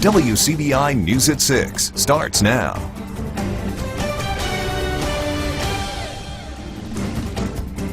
WCBI News at 6 starts now.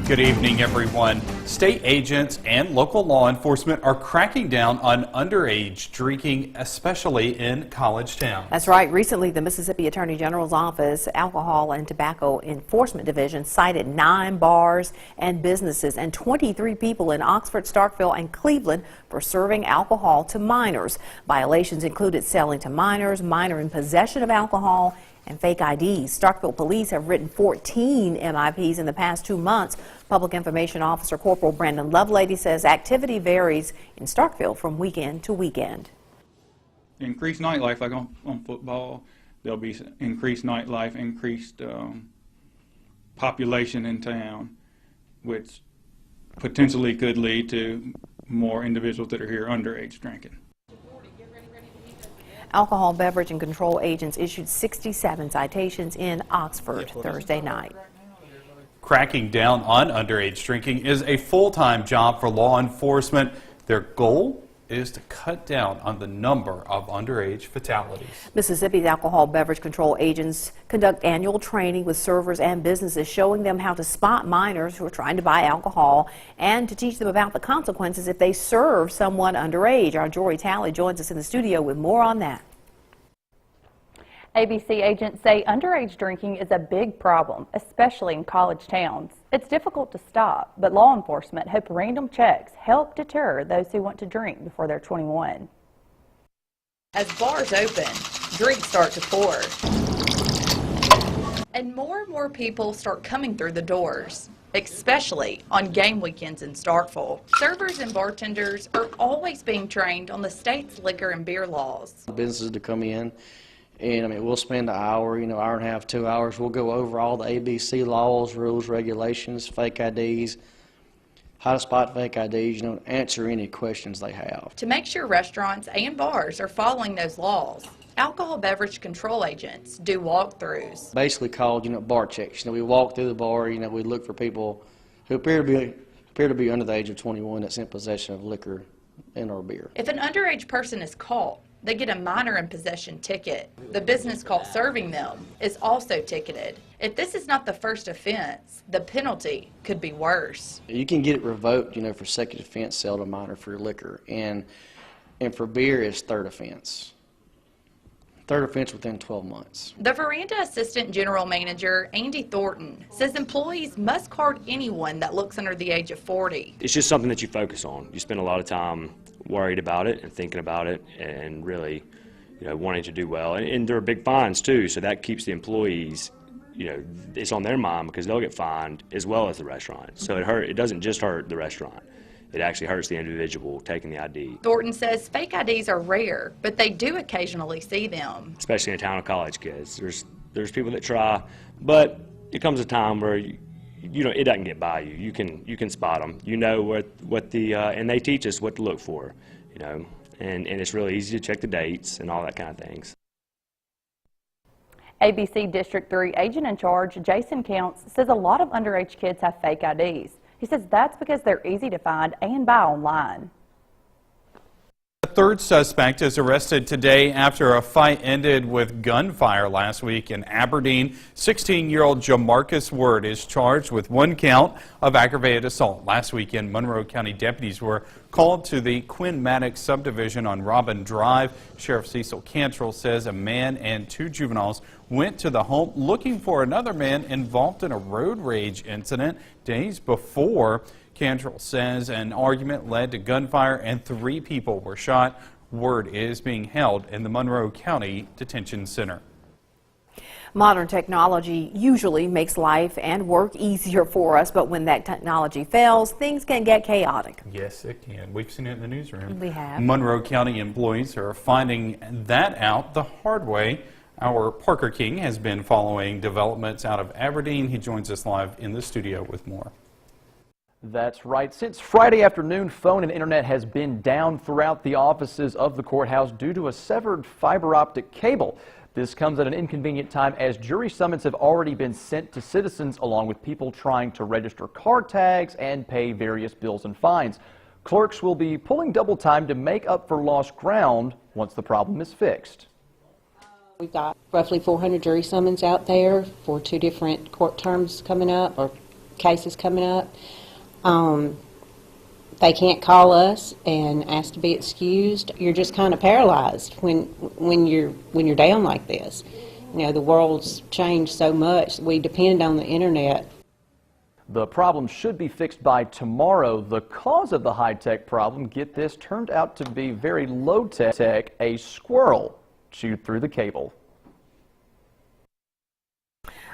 Good evening, everyone. State agents and local law enforcement are cracking down on underage drinking, especially in College Town. That's right. Recently, the Mississippi Attorney General's Office Alcohol and Tobacco Enforcement Division cited 9 bars and businesses and 23 people in Oxford, Starkville, and Cleveland for serving alcohol to minors. Violations included selling to minors, minor in possession of alcohol, and fake IDs. Starkville police have written 14 MIPs in the past 2 months. Public Information Officer Corporal Brandon Lovelady says activity varies in Starkville from weekend to weekend. Increased nightlife, like on football, there'll be increased nightlife, increased population in town, which potentially could lead to more individuals that are here underage drinking. Alcohol, beverage, and control agents issued 67 citations in Oxford Thursday night. Cracking down on underage drinking is a full-time job for law enforcement. Their goal is to cut down on the number of underage fatalities. Mississippi's alcohol beverage control agents conduct annual training with servers and businesses, showing them how to spot minors who are trying to buy alcohol and to teach them about the consequences if they serve someone underage. Our Jory Talley joins us in the studio with more on that. ABC agents say underage drinking is a big problem, especially in college towns. It's difficult to stop, but law enforcement hope random checks help deter those who want to drink before they're 21. As bars open, drinks start to pour. And more people start coming through the doors, especially on game weekends in Starkville. Servers and bartenders are always being trained on the state's liquor and beer laws. Businesses to come in, and we'll spend an hour, hour and a half, 2 hours. We'll go over all the ABC laws, rules, regulations, fake IDs, how to spot fake IDs, answer any questions they have. To make sure restaurants and bars are following those laws, alcohol beverage control agents do walkthroughs. Basically called, bar checks. We walk through the bar, we look for people who appear to be under the age of 21 that's in possession of liquor and or beer. If an underage person is caught, they get a minor in possession ticket. The business caught serving them is also ticketed. If this is not the first offense, the penalty could be worse. You can get it revoked, for second offense, sale to minor for liquor, and for beer it's third offense. Third offense within 12 months. The Veranda Assistant General Manager, Andy Thornton, says employees must card anyone that looks under the age of 40. It's just something that you focus on. You spend a lot of time worried about it and thinking about it and really, wanting to do well. And there are big fines too, so that keeps the employees, it's on their mind because they'll get fined as well as the restaurant. So it doesn't just hurt the restaurant. It actually hurts the individual taking the ID. Thornton says fake IDs are rare, but they do occasionally see them. Especially in a town of college kids. There's people that try, but it comes a time where it doesn't get by you. You can spot them. And they teach us what to look for, and it's really easy to check the dates and all that kind of things. ABC District 3 agent in charge, Jason Counts, says a lot of underage kids have fake IDs. He says that's because they're easy to find and buy online. A third suspect is arrested today after a fight ended with gunfire last week in Aberdeen. 16-year-old Jamarcus Word is charged with 1 count of aggravated assault. Last weekend, Monroe County deputies were called to the Quinn Maddox subdivision on Robin Drive. Sheriff Cecil Cantrell says a man and 2 juveniles went to the home looking for another man involved in a road rage incident days before. Cantrell says an argument led to gunfire and 3 people were shot. Word is being held in the Monroe County Detention Center. Modern technology usually makes life and work easier for us, but when that technology fails, things can get chaotic. Yes, it can. We've seen it in the newsroom. We have. Monroe County employees are finding that out the hard way. Our Parker King has been following developments out of Aberdeen. He joins us live in the studio with more. That's right. Since Friday afternoon, phone and internet has been down throughout the offices of the courthouse due to a severed fiber optic cable. This comes at an inconvenient time as jury summons have already been sent to citizens along with people trying to register car tags and pay various bills and fines. Clerks will be pulling double time to make up for lost ground once the problem is fixed. We've got roughly 400 jury summons out there for 2 different court terms coming up, or cases coming up. They can't call us and ask to be excused. You're just kind of paralyzed when you're down like this. You know, the world's changed so much. We depend on the internet. The problem should be fixed by tomorrow. The cause of the high-tech problem, get this, turned out to be very low-tech. A squirrel chewed through the cable.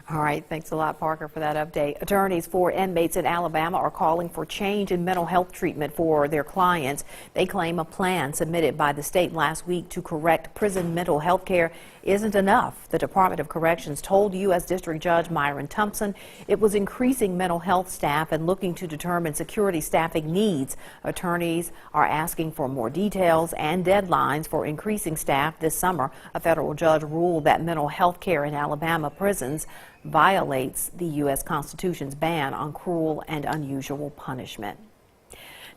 All right, thanks a lot, Parker, for that update. Attorneys for inmates in Alabama are calling for change in mental health treatment for their clients. They claim a plan submitted by the state last week to correct prison mental health care isn't enough. The Department of Corrections told U.S. District Judge Myron Thompson it was increasing mental health staff and looking to determine security staffing needs. Attorneys are asking for more details and deadlines for increasing staff this summer. A federal judge ruled that mental health care in Alabama prisons violates the U.S. Constitution's ban on cruel and unusual punishment.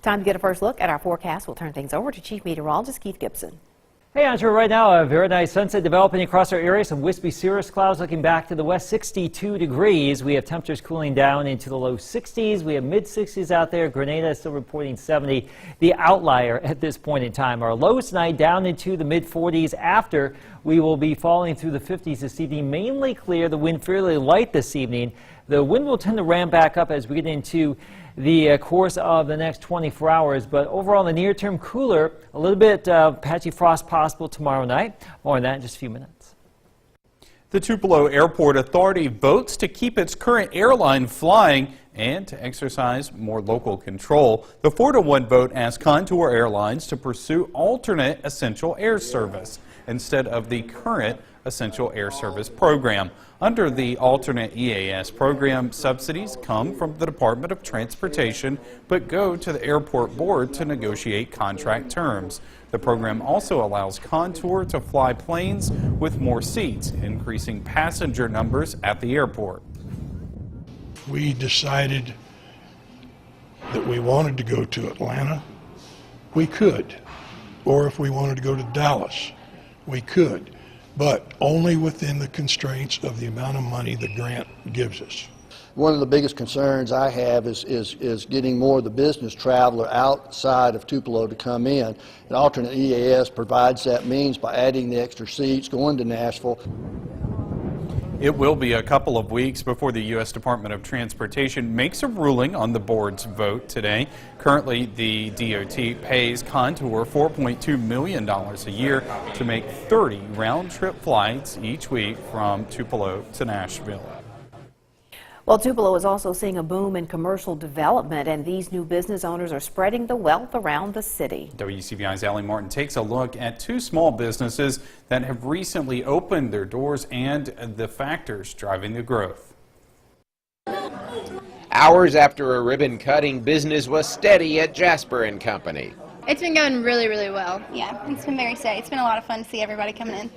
Time to get a first look at our forecast. We'll turn things over to Chief Meteorologist Keith Gibson. Hey, Andrew, right now a very nice sunset developing across our area. Some wispy cirrus clouds looking back to the west, 62 degrees. We have temperatures cooling down into the low 60s. We have mid 60s out there. Grenada is still reporting 70. The outlier at this point in time. Our lows tonight down into the mid 40s. After, we will be falling through the 50s this evening. Mainly clear. The wind fairly light this evening. The wind will tend to ramp back up as we get into the course of the next 24 hours, but overall in the near term cooler, a little bit patchy frost possible tomorrow night. More on that in just a few minutes. The Tupelo Airport Authority votes to keep its current airline flying and to exercise more local control. The 4-to-1 vote asked Contour Airlines to pursue alternate essential air service instead of the current Essential Air Service program. Under the alternate EAS program, subsidies come from the Department of Transportation but go to the airport board to negotiate contract terms. The program also allows Contour to fly planes with more seats, increasing passenger numbers at the airport. We decided that we wanted to go to Atlanta, we could. Or if we wanted to go to Dallas, we could. But only within the constraints of the amount of money the grant gives us. One of the biggest concerns I have is getting more of the business traveler outside of Tupelo to come in. An alternate EAS provides that means by adding the extra seats, going to Nashville. It will be a couple of weeks before the U.S. Department of Transportation makes a ruling on the board's vote today. Currently, the DOT pays Contour $4.2 million a year to make 30 round-trip flights each week from Tupelo to Nashville. Well, Tupelo is also seeing a boom in commercial development, and these new business owners are spreading the wealth around the city. WCVI's Allie Martin takes a look at 2 small businesses that have recently opened their doors and the factors driving the growth. Hours after a ribbon-cutting, business was steady at Jasper & Company. It's been going really, really well. Yeah, it's been very steady. It's been a lot of fun to see everybody coming in.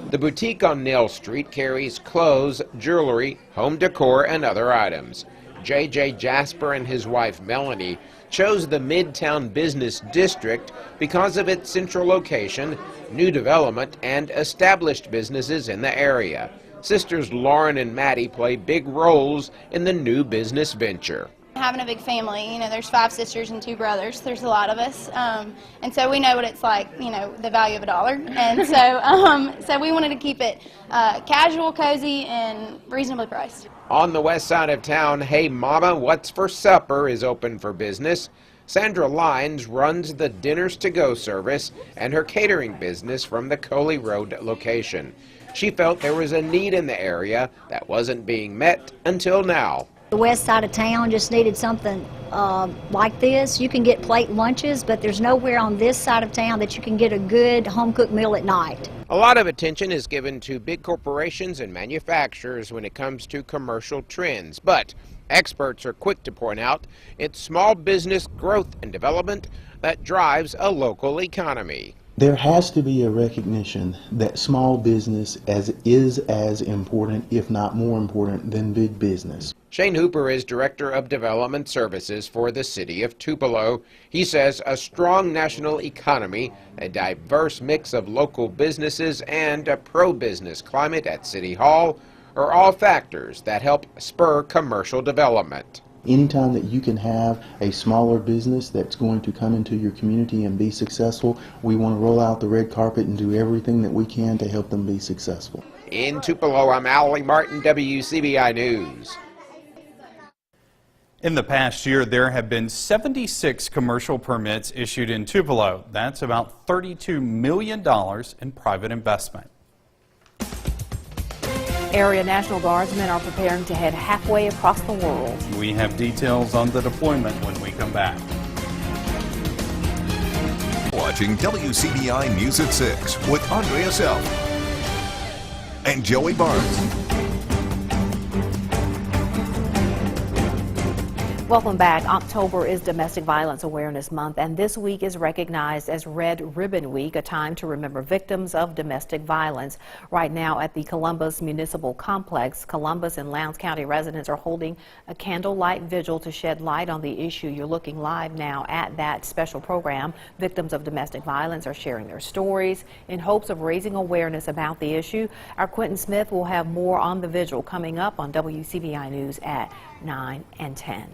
The boutique on Nell Street carries clothes, jewelry, home decor, and other items. J.J. Jasper and his wife Melanie chose the Midtown Business District because of its central location, new development, and established businesses in the area. Sisters Lauren and Maddie play big roles in the new business venture. Having a big family, you know, there's 5 sisters and 2 brothers. There's a lot of us, and so we know what it's like, you know, the value of $1. And so, so we wanted to keep it casual, cozy, and reasonably priced. On the west side of town, Hey Mama, What's for Supper is open for business. Sandra Lyons runs the Dinners to Go service and her catering business from the Coley Road location. She felt there was a need in the area that wasn't being met until now. The west side of town just needed something like this. You can get plate lunches, but there's nowhere on this side of town that you can get a good home-cooked meal at night. A lot of attention is given to big corporations and manufacturers when it comes to commercial trends, but experts are quick to point out it's small business growth and development that drives a local economy. There has to be a recognition that small business is as important, if not more important, than big business. Shane Hooper is Director of Development Services for the City of Tupelo. He says a strong national economy, a diverse mix of local businesses, and a pro-business climate at City Hall are all factors that help spur commercial development. Anytime that you can have a smaller business that's going to come into your community and be successful, we want to roll out the red carpet and do everything that we can to help them be successful. In Tupelo, I'm Allie Martin, WCBI News. In the past year, there have been 76 commercial permits issued in Tupelo. That's about $32 million in private investment. Area National Guardsmen are preparing to head halfway across the world. We have details on the deployment when we come back. Watching WCBI News at 6 with Andrea Self and Joey Barnes. Welcome back. October is Domestic Violence Awareness Month, and this week is recognized as Red Ribbon Week, a time to remember victims of domestic violence. Right now at the Columbus Municipal Complex, Columbus and Lowndes County residents are holding a candlelight vigil to shed light on the issue. You're looking live now at that special program. Victims of domestic violence are sharing their stories in hopes of raising awareness about the issue. Our Quentin Smith will have more on the vigil coming up on WCBI News at 9 and 10.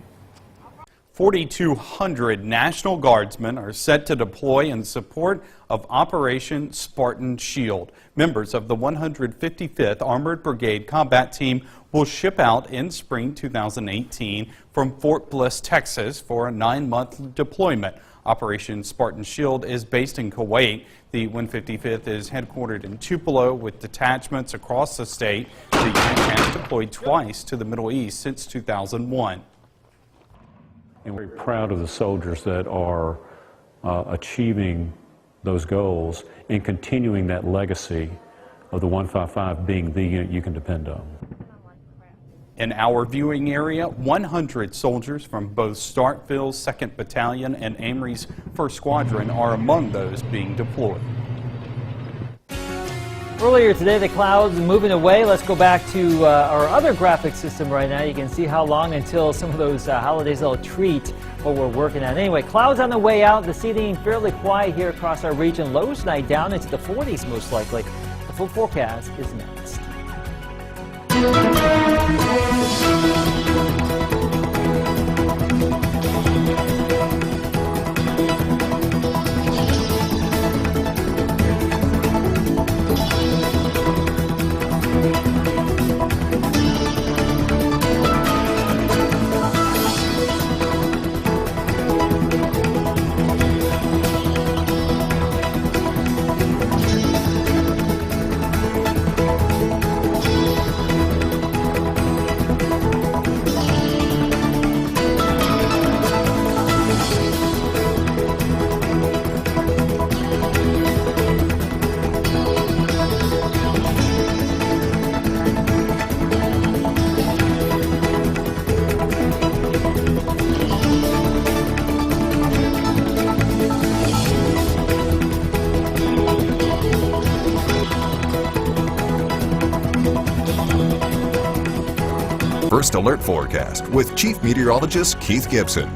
4,200 National Guardsmen are set to deploy in support of Operation Spartan Shield. Members of the 155th Armored Brigade Combat Team will ship out in spring 2018 from Fort Bliss, Texas for a 9-month deployment. Operation Spartan Shield is based in Kuwait. The 155th is headquartered in Tupelo with detachments across the state. The unit has deployed twice to the Middle East since 2001. And we're proud of the soldiers that are achieving those goals and continuing that legacy of the 155 being the unit you can depend on. In our viewing area, 100 soldiers from both Starkville's 2nd Battalion and Amory's 1st Squadron are among those being deployed. Earlier today, the clouds moving away. Let's go back to our other graphic system right now. You can see how long until some of those holidays will treat what we're working on. Anyway, clouds on the way out. This evening fairly quiet here across our region. Lows tonight down into the 40s most likely. The full forecast is next. First Alert Forecast with Chief Meteorologist Keith Gibson.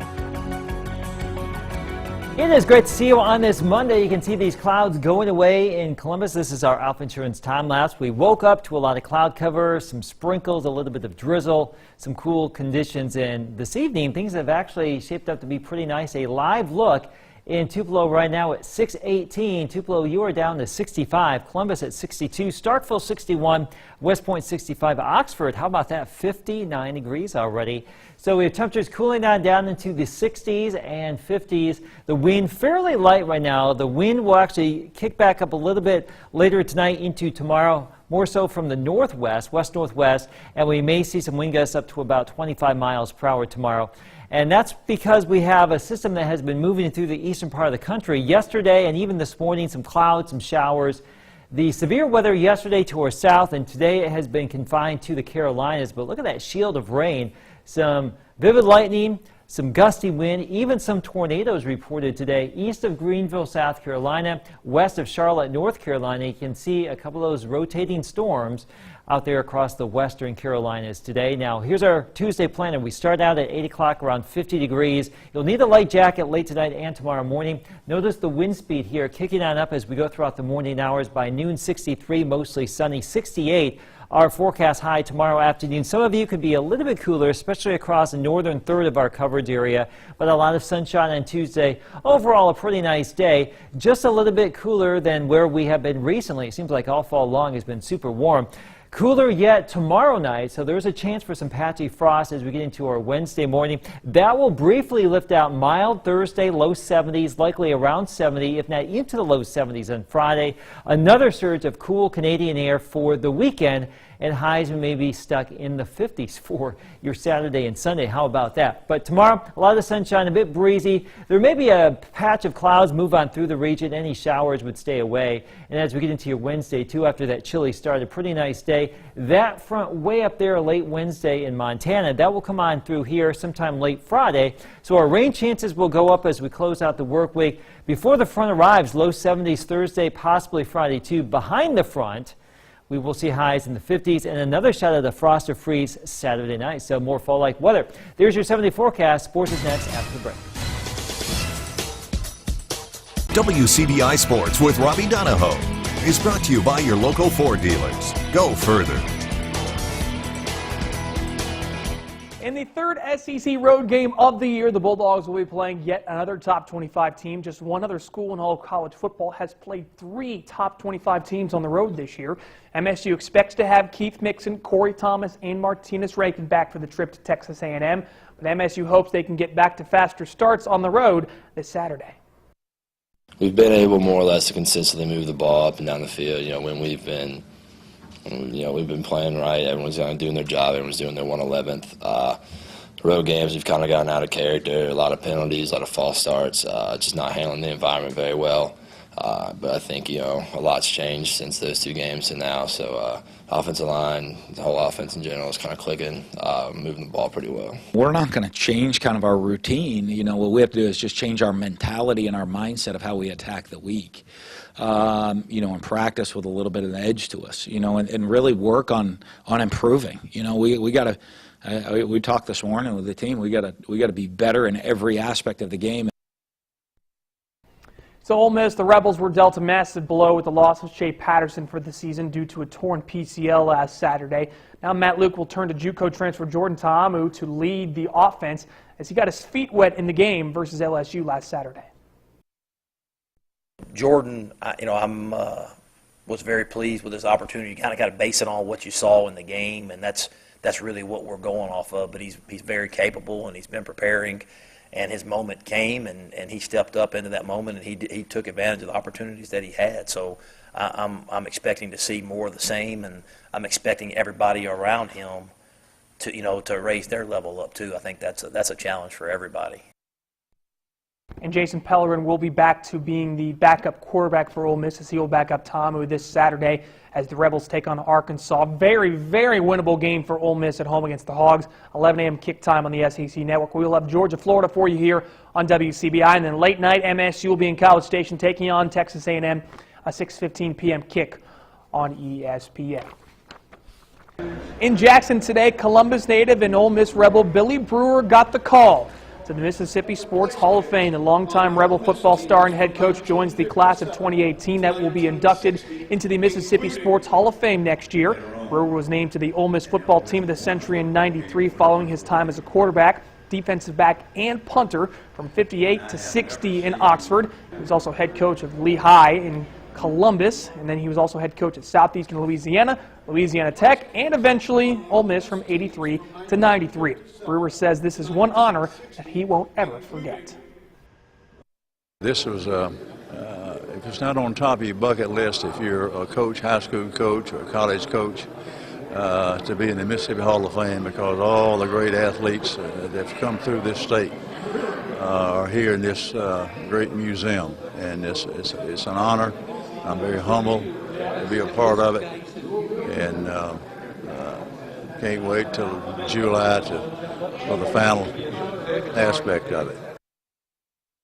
It is great to see you on this Monday. You can see these clouds going away in Columbus. This is our Alpha Insurance time lapse. We woke up to a lot of cloud cover, some sprinkles, a little bit of drizzle, some cool conditions. And this evening, things have actually shaped up to be pretty nice. A live look in Tupelo right now at 618. Tupelo, you are down to 65. Columbus at 62. Starkville 61. West Point 65. Oxford, how about that? 59 degrees already. So we have temperatures cooling down into the 60s and 50s. The wind fairly light right now. The wind will actually kick back up a little bit later tonight into tomorrow, more so from the northwest, west-northwest, and we may see some wind gusts up to about 25 miles per hour tomorrow. And that's because we have a system that has been moving through the eastern part of the country. Yesterday and even this morning, some clouds, some showers. The severe weather yesterday to our south, and today it has been confined to the Carolinas. But look at that shield of rain. Some vivid lightning, some gusty wind, even some tornadoes reported today east of Greenville, South Carolina, west of Charlotte, North Carolina. You can see a couple of those rotating storms out there across the western Carolinas today. Now, here's our Tuesday planner. We start out at 8 o'clock around 50 degrees. You'll need a light jacket late tonight and tomorrow morning. Notice the wind speed here kicking on up as we go throughout the morning hours. By noon, 63, mostly sunny, 68. Our forecast high tomorrow afternoon. Some of you could be a little bit cooler, especially across the northern third of our coverage area, but a lot of sunshine on Tuesday. Overall, a pretty nice day. Just a little bit cooler than where we have been recently. It seems like all fall long has been super warm. Cooler yet tomorrow night, so there's a chance for some patchy frost as we get into our Wednesday morning. That will briefly lift out mild Thursday, low 70s, likely around 70, if not into the low 70s on Friday. Another surge of cool Canadian air for the weekend, and highs may be stuck in the 50s for your Saturday and Sunday. How about that? But tomorrow, a lot of sunshine, a bit breezy. There may be a patch of clouds move on through the region. Any showers would stay away. And as we get into your Wednesday, too, after that chilly start, a pretty nice day. That front way up there late Wednesday in Montana, that will come on through here sometime late Friday. So our rain chances will go up as we close out the work week. Before the front arrives, low 70s Thursday, possibly Friday, too. Behind the front, we will see highs in the 50s and another shot of the frost or freeze Saturday night. So more fall-like weather. There's your 7-day forecast. Sports is next after the break. WCBI Sports with Robbie Donahoe is brought to you by your local Ford dealers. Go further. In the third SEC road game of the year, the Bulldogs will be playing yet another top 25 team. Just one other school in all of college football has played 3 top 25 teams on the road this year. MSU expects to have Keith Mixon, Corey Thomas, and Martinez Rankin back for the trip to Texas A&M. But MSU hopes they can get back to faster starts on the road this Saturday. We've been able more or less to consistently move the ball up and down the field. When we've been playing right. Everyone's kind of doing their job. Everyone's doing their 1/11th. Road games, we've kind of gotten out of character. A lot of penalties, a lot of false starts. Just not handling the environment very well. But I think a lot's changed since those 2 games to now. So offensive line, the whole offense in general is kind of clicking, moving the ball pretty well. We're not going to change kind of our routine. What we have to do is just change our mentality and our mindset of how we attack the week. And practice with a little bit of an edge to us, and really work on improving. We got to, we talked this morning with the team, we got to be better in every aspect of the game. So Ole Miss, the Rebels were dealt a massive blow with the loss of Shea Patterson for the season due to a torn PCL last Saturday. Now Matt Luke will turn to JUCO transfer Jordan Ta'amu to lead the offense as he got his feet wet in the game versus LSU last Saturday. Jordan, was very pleased with this opportunity. You kind of got to base it on what you saw in the game, and that's really what we're going off of. But he's very capable, and he's been preparing, and his moment came, and he stepped up into that moment, and he took advantage of the opportunities that he had. So I'm expecting to see more of the same, and I'm expecting everybody around him to raise their level up too. I think that's a challenge for everybody. And Jason Pellerin will be back to being the backup quarterback for Ole Miss as he will back up Ta'amu this Saturday as the Rebels take on Arkansas. Very, very winnable game for Ole Miss at home against the Hogs. 11 a.m. kick time on the SEC Network. We will have Georgia, Florida for you here on WCBI. And then late night, MSU will be in College Station taking on Texas A&M, a 6:15 p.m. kick on ESPN. In Jackson today, Columbus native and Ole Miss Rebel Billy Brewer got the call to the Mississippi Sports Hall of Fame. The longtime Rebel football star and head coach joins the class of 2018 that will be inducted into the Mississippi Sports Hall of Fame next year. Brewer was named to the Ole Miss football team of the century in '93 following his time as a quarterback, defensive back, and punter from 58 to 60 in Oxford. He was also head coach of Lehigh in Columbus, and then he was also head coach at Southeastern Louisiana, Louisiana Tech, and eventually Ole Miss from 83 to 93. Brewer says this is one honor that he won't ever forget. This was, if it's not on top of your bucket list, if you're a coach, high school coach or a college coach, to be in the Mississippi Hall of Fame, because all the great athletes that have come through this state are here in this great museum, and it's an honor. I'm very humbled to be a part of it, and can't wait till July for the final aspect of it.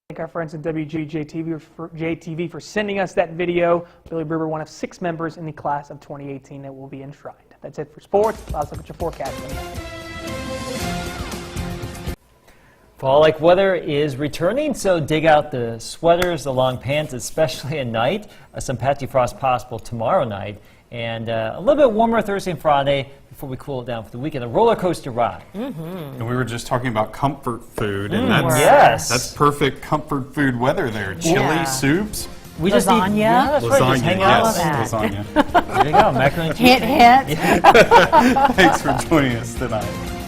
Thank our friends at WGJTV for sending us that video. Billy Brewer, one of 6 members in the class of 2018 that will be enshrined. That's it for sports. Let's look at your forecast. Fall-like weather is returning, so dig out the sweaters, the long pants, especially at night. Some patchy frost possible tomorrow night, and a little bit warmer Thursday and Friday before we cool it down for the weekend. A roller coaster ride. And we were just talking about comfort food, and that's perfect comfort food weather there. Chili, soups. We just lasagna. Yeah, that's right. Just hang out. Yes, lasagna. There you go, macaroni and cheese. Hint, hint. Thanks for joining us tonight.